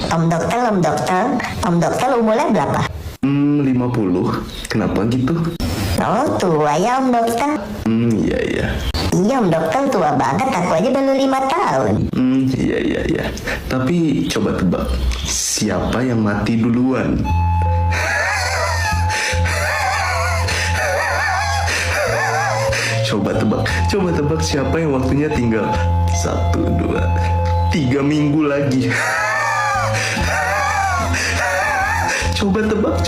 Om dokter umurnya berapa? 50. Kenapa gitu? Oh, tua ya om dokter. Iya. Iya om dokter, tua banget, aku aja baru 5 tahun. Iya. Tapi coba tebak, siapa yang mati duluan? Coba tebak siapa yang waktunya tinggal 1, 2, 3 minggu lagi. Coba tebak.